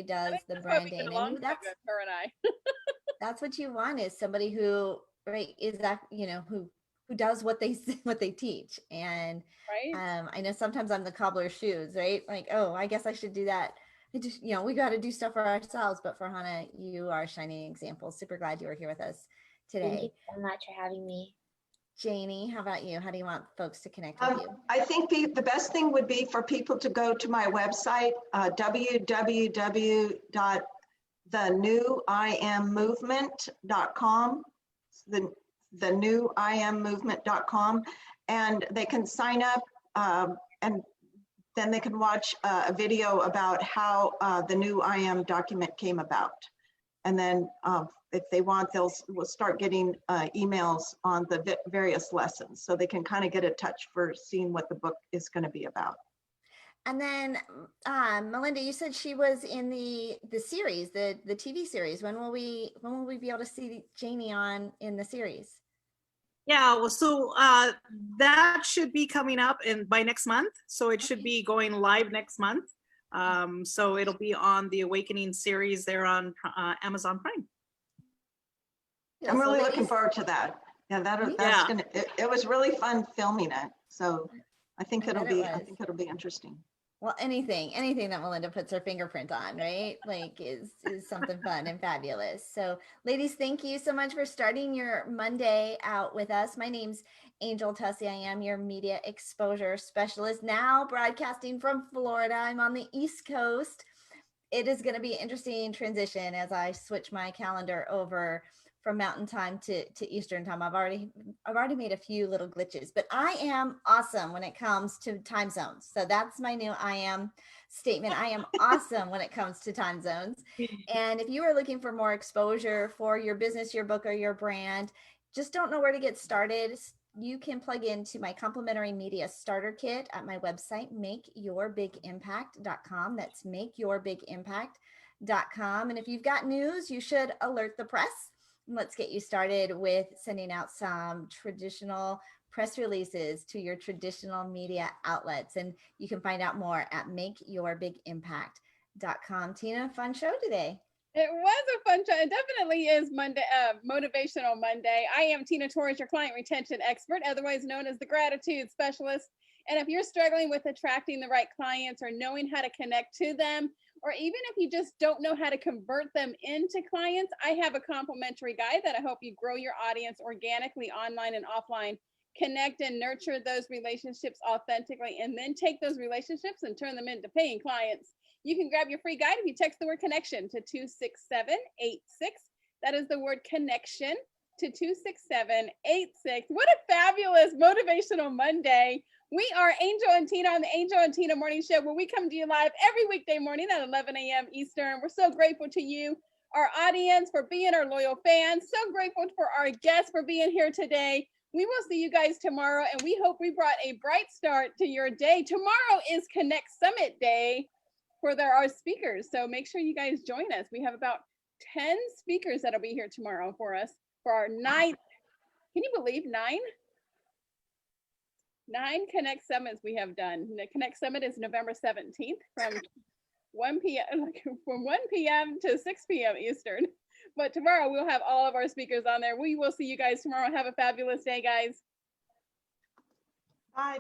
does the branding. And her and I. That's what you want, is somebody who, right, is that, who does what they teach. And right. I know sometimes I'm the cobbler's shoes, right? Like, oh, I guess I should do that. I just, we got to do stuff for ourselves. But Farhana, you are a shining example. Super glad you were here with us today. Thank you so much for having me. Janie, how about you? How do you want folks to connect with you? I think the best thing would be for people to go to my website, www.thenewimmovement.com. The newimmovement.com, and they can sign up, and then they can watch a video about how the new IM document came about. And then if they want, we'll start getting emails on the various lessons, so they can kind of get a touch for seeing what the book is going to be about. And then Melinda, you said she was in the series, the TV series. When will we be able to see Janie in the series? Yeah, well, so that should be coming up by next month. So it should be going live next month. So it'll be on the Awakening series there on Amazon Prime. I'm really looking forward to that. Yeah, it was really fun filming it. So I think it'll be interesting. Well, anything that Melinda puts her fingerprint on, right? Like is something fun and fabulous. So ladies, thank you so much for starting your Monday out with us. My name's Angel Tussey. I am your media exposure specialist, now broadcasting from Florida. I'm on the East Coast. It is going to be an interesting transition as I switch my calendar over from Mountain Time to Eastern Time. I've already made a few little glitches, but I am awesome when it comes to time zones. So that's my new I am statement. I am awesome when it comes to time zones. And if you are looking for more exposure for your business, your book, or your brand, just don't know where to get started, you can plug into my complimentary media starter kit at my website, makeyourbigImpact.com. That's makeyourbigImpact.com. impact.com. And if you've got news, you should alert the press. And let's get you started with sending out some traditional press releases to your traditional media outlets. And you can find out more at makeyourbigimpact.com. Tina, fun show today. It was a fun show. It definitely is Monday, Motivational Monday. I am Tina Torres, your client retention expert, otherwise known as the gratitude specialist. And if you're struggling with attracting the right clients or knowing how to connect to them, or even if you just don't know how to convert them into clients, I have a complimentary guide that'll help you grow your audience organically, online and offline. Connect and nurture those relationships authentically, and then take those relationships and turn them into paying clients. You can grab your free guide if you text the word connection to 26786. That is the word connection to 26786. What a fabulous motivational Monday. We are Angel and Tina on the Angel and Tina Morning Show, where we come to you live every weekday morning at 11 a.m. Eastern. We're so grateful to you, our audience, for being our loyal fans. So grateful for our guests for being here today. We will see you guys tomorrow, and we hope we brought a bright start to your day. Tomorrow is Connect Summit Day for our speakers, so make sure you guys join us. We have about 10 speakers that'll be here tomorrow for us for our 9th, can you believe 9 Connect Summits we have done. The Connect Summit is November 17th from 1 p.m. to 6 p.m. Eastern. But tomorrow we'll have all of our speakers on there. We will see you guys tomorrow. Have a fabulous day, guys. Bye.